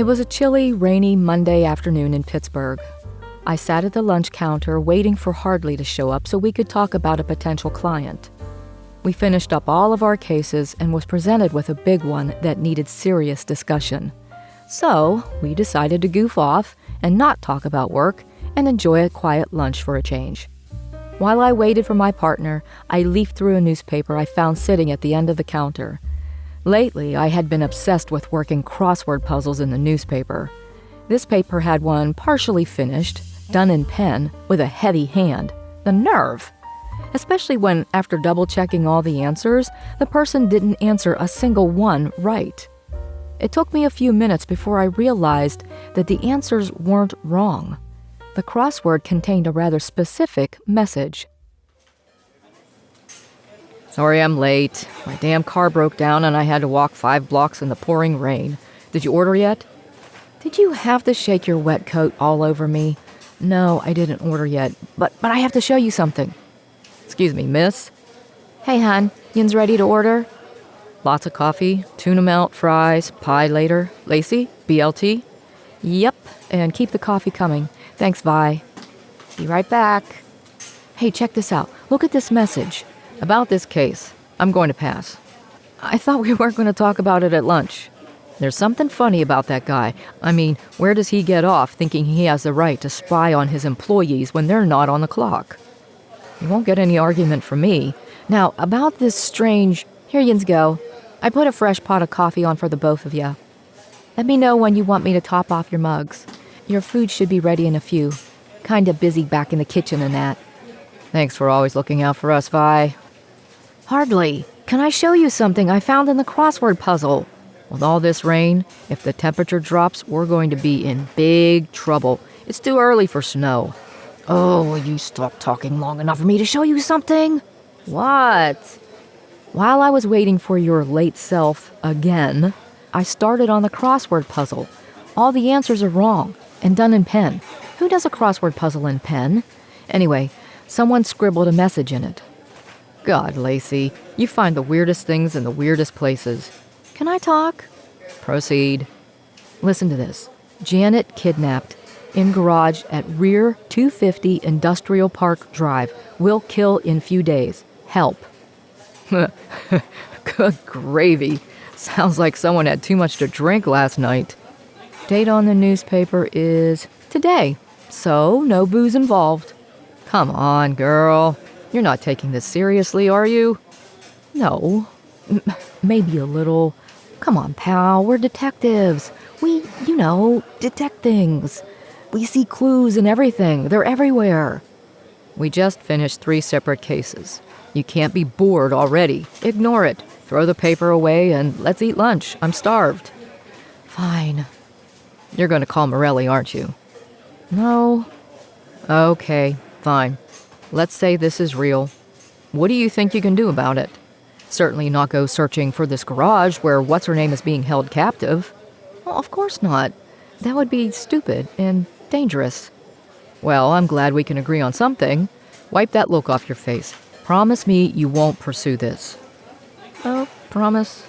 It was a chilly, rainy Monday afternoon in Pittsburgh. I sat at the lunch counter waiting for Hardley to show up so we could talk about a potential client. We finished up all of our cases and was presented with a big one that needed serious discussion. So we decided to goof off and not talk about work and enjoy a quiet lunch for a change. While I waited for my partner, I leafed through a newspaper I found sitting at the end of the counter. Lately, I had been obsessed with working crossword puzzles in the newspaper. This paper had one partially finished, done in pen, with a heavy hand. The nerve! Especially when, after double-checking all the answers, the person didn't answer a single one right. It took me a few minutes before I realized that the answers weren't wrong. The crossword contained a rather specific message. Sorry I'm late. My damn car broke down and I had to walk 5 blocks in the pouring rain. Did you order yet? Did you have to shake your wet coat all over me? No, I didn't order yet, but I have to show you something. Excuse me, miss? Hey, hon, yin's ready to order? Lots of coffee, tuna melt, fries, pie later. Lacey, BLT? Yep, and keep the coffee coming. Thanks, Vi. Be right back. Hey, check this out. Look at this message. About this case, I'm going to pass. I thought we weren't going to talk about it at lunch. There's something funny about that guy. I mean, where does he get off thinking he has the right to spy on his employees when they're not on the clock? You won't get any argument from me. Now, about this strange... Here yins go. I put a fresh pot of coffee on for the both of you. Let me know when you want me to top off your mugs. Your food should be ready in a few. Kinda busy back in the kitchen and that. Thanks for always looking out for us, Vi. Hardly. Can I show you something I found in the crossword puzzle? With all this rain, if the temperature drops, we're going to be in big trouble. It's too early for snow. Oh, will you stop talking long enough for me to show you something? What? While I was waiting for your late self again, I started on the crossword puzzle. All the answers are wrong and done in pen. Who does a crossword puzzle in pen? Anyway, someone scribbled a message in it. God, Lacey, you find the weirdest things in the weirdest places. Can I talk? Proceed. Listen to this. Janet kidnapped. In garage at rear 250 Industrial Park Drive. Will kill in few days. Help. Good gravy. Sounds like someone had too much to drink last night. Date on the newspaper is today, so no booze involved. Come on, girl. You're not taking this seriously, are you? No. Maybe a little. Come on, pal. We're detectives. We, detect things. We see clues and everything. They're everywhere. We just finished 3 separate cases. You can't be bored already. Ignore it. Throw the paper away and let's eat lunch. I'm starved. Fine. You're going to call Morelli, aren't you? No. Okay, fine. Let's say this is real. What do you think you can do about it? Certainly not go searching for this garage where what's-her-name is being held captive. Well, of course not. That would be stupid and dangerous. Well, I'm glad we can agree on something. Wipe that look off your face. Promise me you won't pursue this. Oh, promise.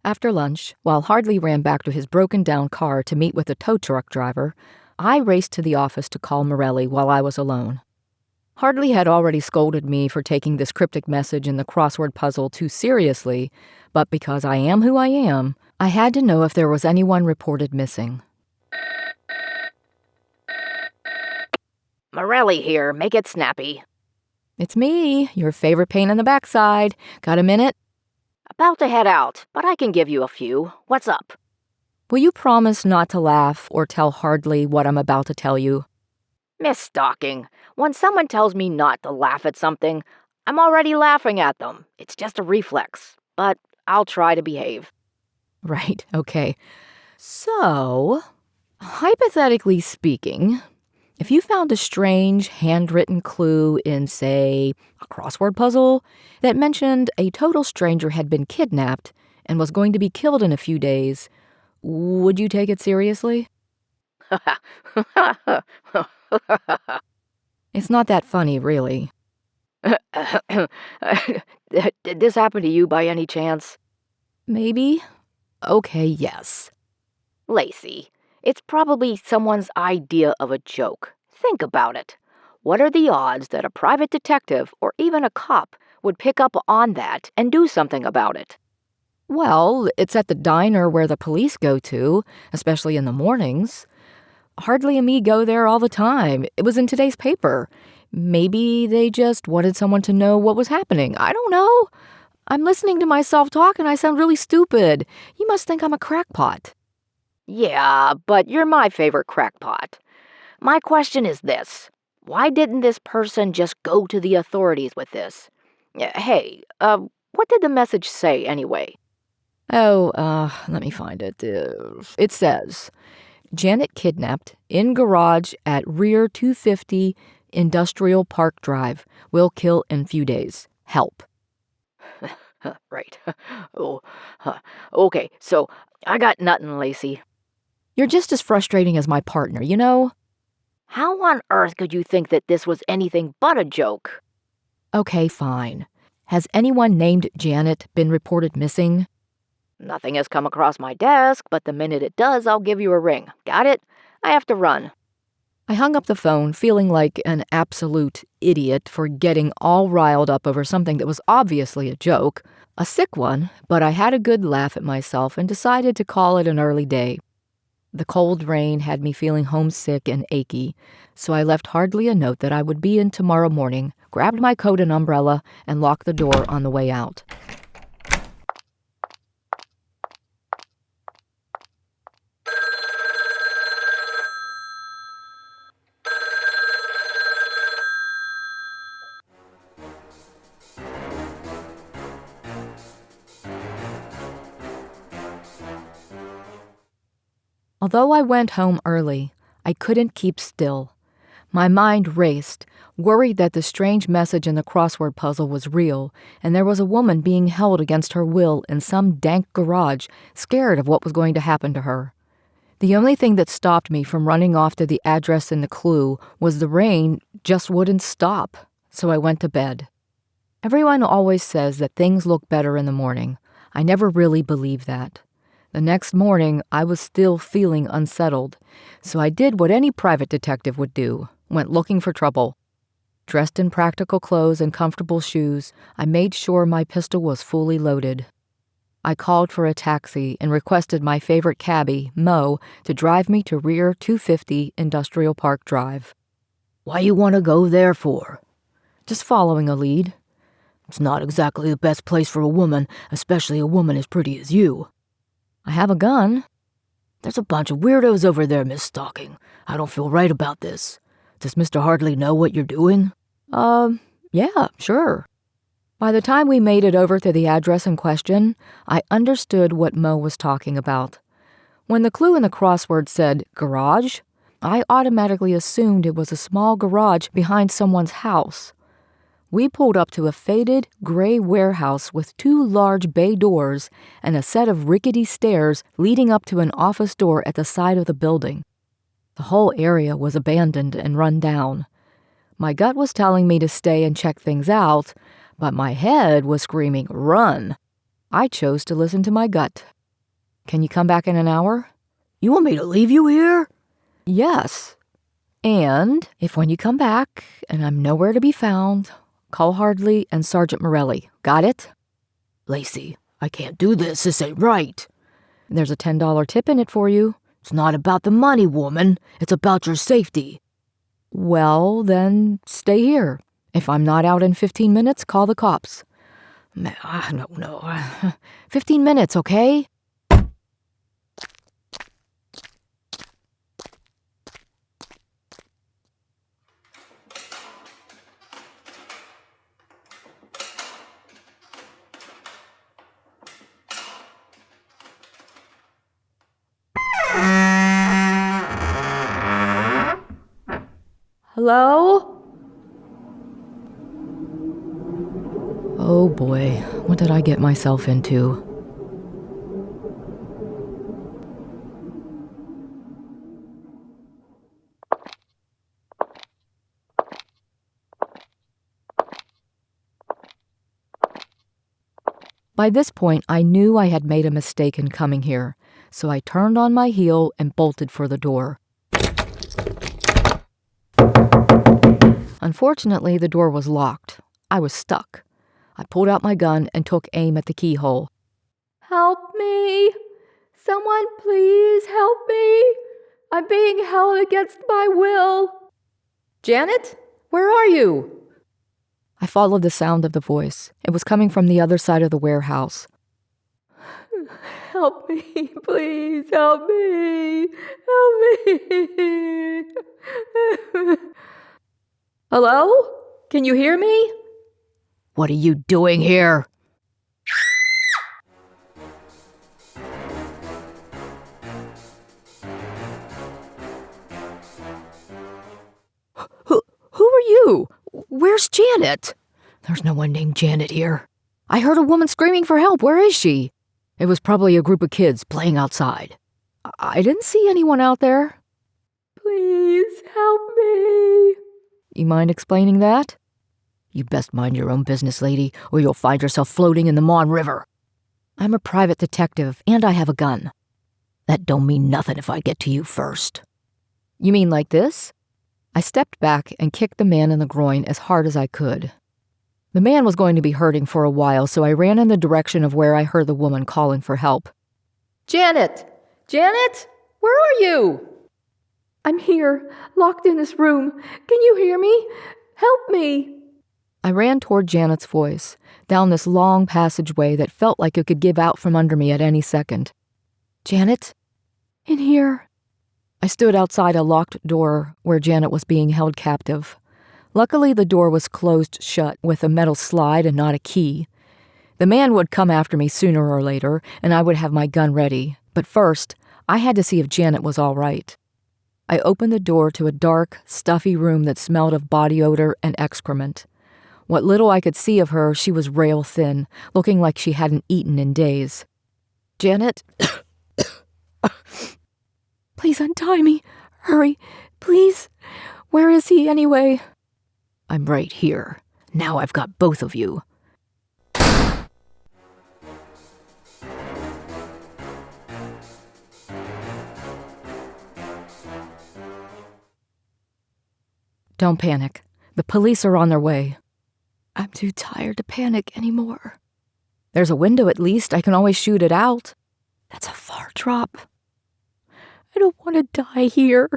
After lunch, while Hardley ran back to his broken-down car to meet with the tow truck driver, I raced to the office to call Morelli while I was alone. Hardley had already scolded me for taking this cryptic message in the crossword puzzle too seriously, but because I am who I am, I had to know if there was anyone reported missing. Morelli here. Make it snappy. It's me, your favorite pain in the backside. Got a minute? About to head out, but I can give you a few. What's up? Will you promise not to laugh or tell Hardley what I'm about to tell you? Miss Stocking, when someone tells me not to laugh at something, I'm already laughing at them. It's just a reflex, but I'll try to behave. Right, okay. So, hypothetically speaking, if you found a strange handwritten clue in, say, a crossword puzzle that mentioned a total stranger had been kidnapped and was going to be killed in a few days, would you take it seriously? It's not that funny, really. Did this happen to you by any chance? Maybe? Okay, yes. Lacey, it's probably someone's idea of a joke. Think about it. What are the odds that a private detective or even a cop would pick up on that and do something about it? Well, it's at the diner where the police go to, especially in the mornings. Hardly and me go there all the time. It was in today's paper. Maybe they just wanted someone to know what was happening. I don't know. I'm listening to myself talk and I sound really stupid. You must think I'm a crackpot. Yeah, but you're my favorite crackpot. My question is this. Why didn't this person just go to the authorities with this? Hey, what did the message say anyway? Oh, let me find it. It says, Janet kidnapped in garage at rear 250 Industrial Park Drive. Will kill in few days. Help. Right. Oh, okay, so I got nothing, Lacey. You're just as frustrating as my partner, you know? How on earth could you think that this was anything but a joke? Okay, fine. Has anyone named Janet been reported missing? Nothing has come across my desk, but the minute it does, I'll give you a ring. Got it? I have to run. I hung up the phone, feeling like an absolute idiot for getting all riled up over something that was obviously a joke. A sick one, but I had a good laugh at myself and decided to call it an early day. The cold rain had me feeling homesick and achy, so I left hardly a note that I would be in tomorrow morning, grabbed my coat and umbrella, and locked the door on the way out. Although I went home early, I couldn't keep still. My mind raced, worried that the strange message in the crossword puzzle was real, and there was a woman being held against her will in some dank garage, scared of what was going to happen to her. The only thing that stopped me from running off to the address in the clue was the rain just wouldn't stop, so I went to bed. Everyone always says that things look better in the morning. I never really believed that. The next morning, I was still feeling unsettled, so I did what any private detective would do, went looking for trouble. Dressed in practical clothes and comfortable shoes, I made sure my pistol was fully loaded. I called for a taxi and requested my favorite cabbie, Mo, to drive me to rear 250 Industrial Park Drive. Why you want to go there for? Just following a lead. It's not exactly the best place for a woman, especially a woman as pretty as you. I have a gun. There's a bunch of weirdos over there, Miss Stocking. I don't feel right about this. Does Mr. Hardley know what you're doing? Yeah, sure. By the time we made it over to the address in question, I understood what Mo was talking about. When the clue in the crossword said garage, I automatically assumed it was a small garage behind someone's house. We pulled up to a faded, gray warehouse with 2 large bay doors and a set of rickety stairs leading up to an office door at the side of the building. The whole area was abandoned and run down. My gut was telling me to stay and check things out, but my head was screaming, run. I chose to listen to my gut. Can you come back in an hour? You want me to leave you here? Yes. And if when you come back and I'm nowhere to be found, call Hardley and Sergeant Morelli. Got it? Lacey, I can't do this. This ain't right. There's a $10 tip in it for you. It's not about the money, woman. It's about your safety. Well, then stay here. If I'm not out in 15 minutes, call the cops. I don't know. 15 minutes, okay? Hello? Oh boy, what did I get myself into? By this point, I knew I had made a mistake in coming here, so I turned on my heel and bolted for the door. Unfortunately, the door was locked. I was stuck. I pulled out my gun and took aim at the keyhole. "Help me! Someone please help me! I'm being held against my will!" "Janet, where are you?" I followed the sound of the voice. It was coming from the other side of the warehouse. "Help me, please, help me! Help me!" "Hello? Can you hear me?" What are you doing here? Who are you? Where's Janet? There's no one named Janet here. I heard a woman screaming for help. Where is she? It was probably a group of kids playing outside. I didn't see anyone out there. Please help me. You mind explaining that? You best mind your own business, lady, or you'll find yourself floating in the Mon River. I'm a private detective, and I have a gun. That don't mean nothing if I get to you first. You mean like this? I stepped back and kicked the man in the groin as hard as I could. The man was going to be hurting for a while, so I ran in the direction of where I heard the woman calling for help. "Janet! Janet! Where are you?" "I'm here, locked in this room. Can you hear me? Help me!" I ran toward Janet's voice, down this long passageway that felt like it could give out from under me at any second. "Janet? In here." I stood outside a locked door where Janet was being held captive. Luckily, the door was closed shut with a metal slide and not a key. The man would come after me sooner or later, and I would have my gun ready. But first, I had to see if Janet was all right. I opened the door to a dark, stuffy room that smelled of body odor and excrement. What little I could see of her, she was rail thin, looking like she hadn't eaten in days. "Janet?" "Please untie me. Hurry, please. Where is he anyway?" I'm right here. Now I've got both of you. Don't panic. The police are on their way. I'm too tired to panic anymore. There's a window at least. I can always shoot it out. That's a far drop. I don't want to die here.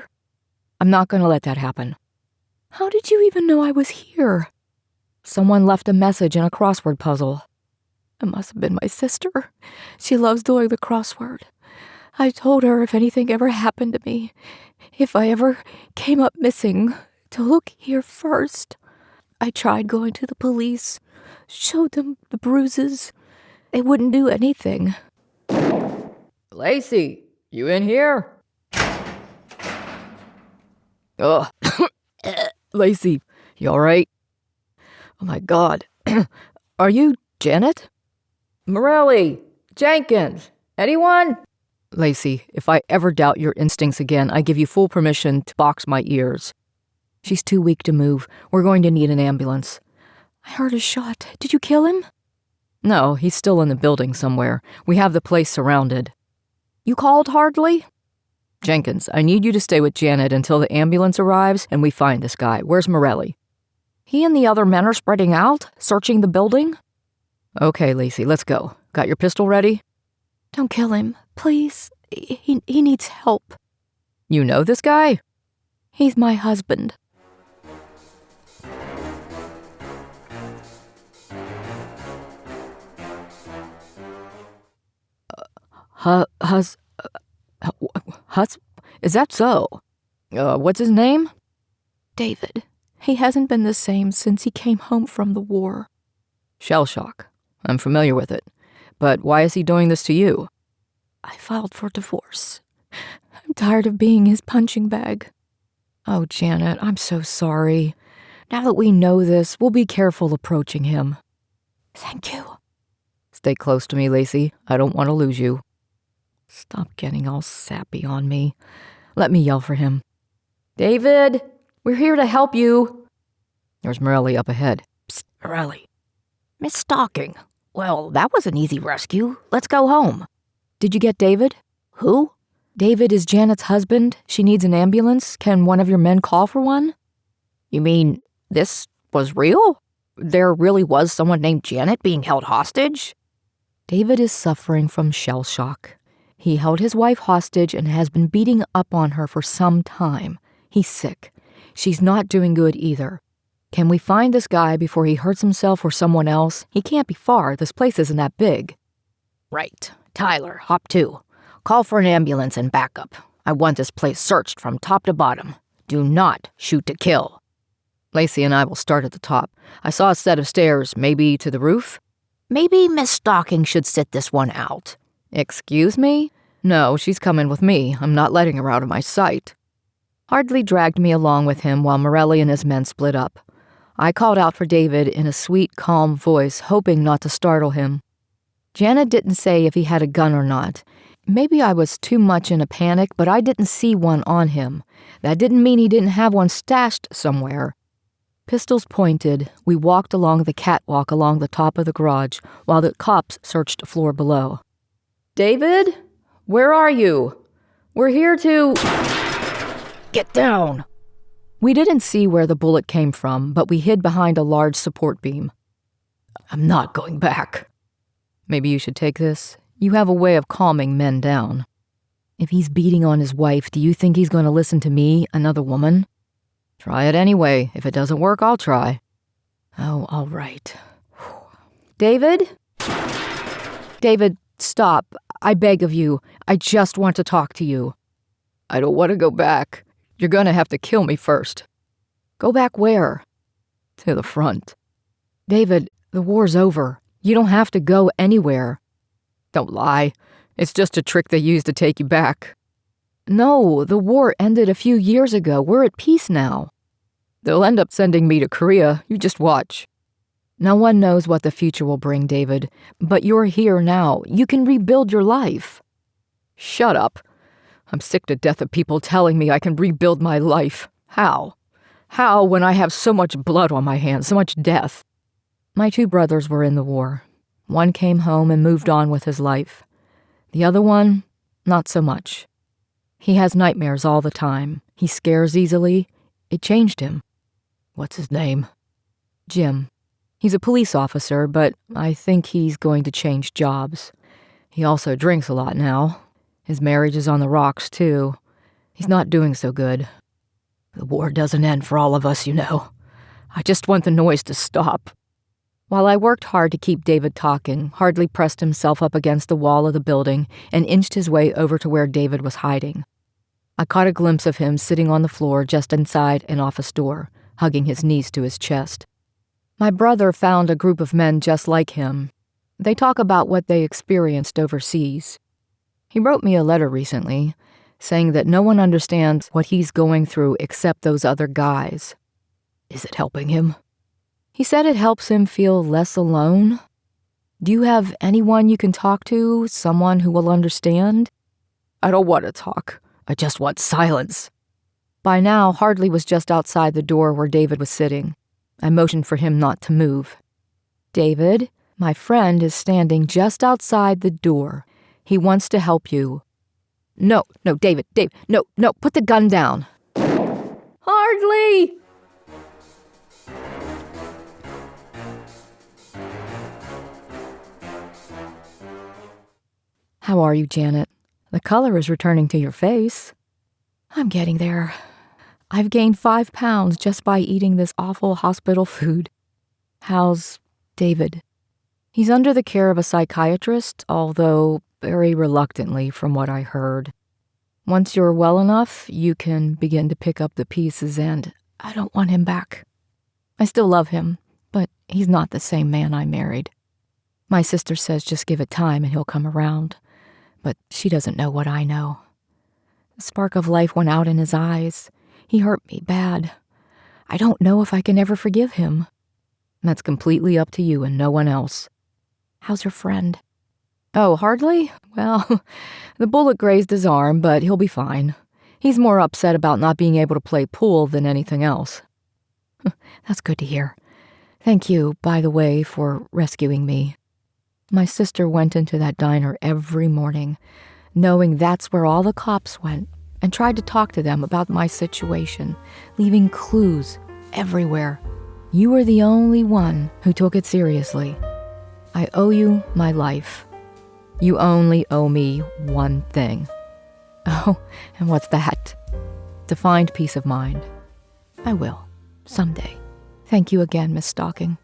I'm not going to let that happen. How did you even know I was here? Someone left a message in a crossword puzzle. It must have been my sister. She loves doing the crossword. I told her if anything ever happened to me, if I ever came up missing, to look here first. I tried going to the police, showed them the bruises. They wouldn't do anything. "Lacey, you in here?" "Ugh. Lacey, you all right?" "Oh my God. Are you Janet?" "Morelli, Jenkins, anyone?" "Lacey, if I ever doubt your instincts again, I give you full permission to box my ears." "She's too weak to move. We're going to need an ambulance." "I heard a shot. Did you kill him?" "No, he's still in the building somewhere. We have the place surrounded." "You called Hardley?" "Jenkins, I need you to stay with Janet until the ambulance arrives and we find this guy. Where's Morelli?" "He and the other men are spreading out, searching the building." "Okay, Lacey, let's go. Got your pistol ready?" "Don't kill him, please. He needs help." "You know this guy?" "He's my husband." Is that so? What's his name?" "David. He hasn't been the same since he came home from the war." "Shell shock. I'm familiar with it. But why is he doing this to you?" "I filed for divorce. I'm tired of being his punching bag." "Oh, Janet, I'm so sorry. Now that we know this, we'll be careful approaching him." "Thank you." "Stay close to me, Lacey. I don't want to lose you." Stop getting all sappy on me. Let me yell for him. "David, we're here to help you." There's Morelli up ahead. Psst, Morelli. Miss Stocking, Well, that was an easy rescue. Let's go home. Did you get David? Who? David is Janet's husband. She needs an ambulance. Can one of your men call for one? You mean this was real? There really was someone named Janet being held hostage? David is suffering from shell shock. He held his wife hostage and has been beating up on her for some time. He's sick. She's not doing good either. Can we find this guy before he hurts himself or someone else? He can't be far. This place isn't that big. Right. Tyler, hop 2. Call for an ambulance and backup. I want this place searched from top to bottom. Do not shoot to kill. Lacey and I will start at the top. I saw a set of stairs, maybe to the roof. Maybe Miss Stocking should sit this one out. Excuse me? No, she's coming with me. I'm not letting her out of my sight. Hardly dragged me along with him while Morelli and his men split up. I called out for David in a sweet, calm voice, hoping not to startle him. Janet didn't say if he had a gun or not. Maybe I was too much in a panic, but I didn't see one on him. That didn't mean he didn't have one stashed somewhere. Pistols pointed, we walked along the catwalk along the top of the garage while the cops searched the floor below. David? Where are you? We're here to... Get down! We didn't see where the bullet came from, but we hid behind a large support beam. I'm not going back. Maybe you should take this. You have a way of calming men down. If he's beating on his wife, do you think he's going to listen to me, another woman? Try it anyway. If it doesn't work, I'll try. Oh, all right. David? David, stop. I beg of you. I just want to talk to you. I don't want to go back. You're going to have to kill me first. Go back where? To the front. David, the war's over. You don't have to go anywhere. Don't lie. It's just a trick they use to take you back. No, the war ended a few years ago. We're at peace now. They'll end up sending me to Korea. You just watch. No one knows what the future will bring, David. But you're here now. You can rebuild your life. Shut up. I'm sick to death of people telling me I can rebuild my life. How? How when I have so much blood on my hands, so much death? My 2 brothers were in the war. One came home and moved on with his life. The other one, not so much. He has nightmares all the time. He scares easily. It changed him. What's his name? Jim. He's a police officer, but I think he's going to change jobs. He also drinks a lot now. His marriage is on the rocks, too. He's not doing so good. The war doesn't end for all of us, you know. I just want the noise to stop. While I worked hard to keep David talking, Hardly pressed himself up against the wall of the building and inched his way over to where David was hiding. I caught a glimpse of him sitting on the floor just inside an office door, hugging his knees to his chest. My brother found a group of men just like him. They talk about what they experienced overseas. He wrote me a letter recently, saying that no one understands what he's going through except those other guys. Is it helping him? He said it helps him feel less alone. Do you have anyone you can talk to, someone who will understand? I don't want to talk. I just want silence. By now, Hardly was just outside the door where David was sitting. I motioned for him not to move. David, my friend is standing just outside the door. He wants to help you. No, David, no, put the gun down. Hardly! How are you, Janet? The color is returning to your face. I'm getting there. I've gained 5 pounds just by eating this awful hospital food. How's David? He's under the care of a psychiatrist, although very reluctantly from what I heard. Once you're well enough, you can begin to pick up the pieces, and I don't want him back. I still love him, but he's not the same man I married. My sister says just give it time and he'll come around, but she doesn't know what I know. The spark of life went out in his eyes. He hurt me bad. I don't know if I can ever forgive him. That's completely up to you and no one else. How's your friend? Oh, Hardly? Well, the bullet grazed his arm, but he'll be fine. He's more upset about not being able to play pool than anything else. That's good to hear. Thank you, by the way, for rescuing me. My sister went into that diner every morning, knowing that's where all the cops went, and tried to talk to them about my situation, leaving clues everywhere. You were the only one who took it seriously. I owe you my life. You only owe me one thing. Oh, and what's that? To find peace of mind. I will, someday. Thank you again, Miss Stocking.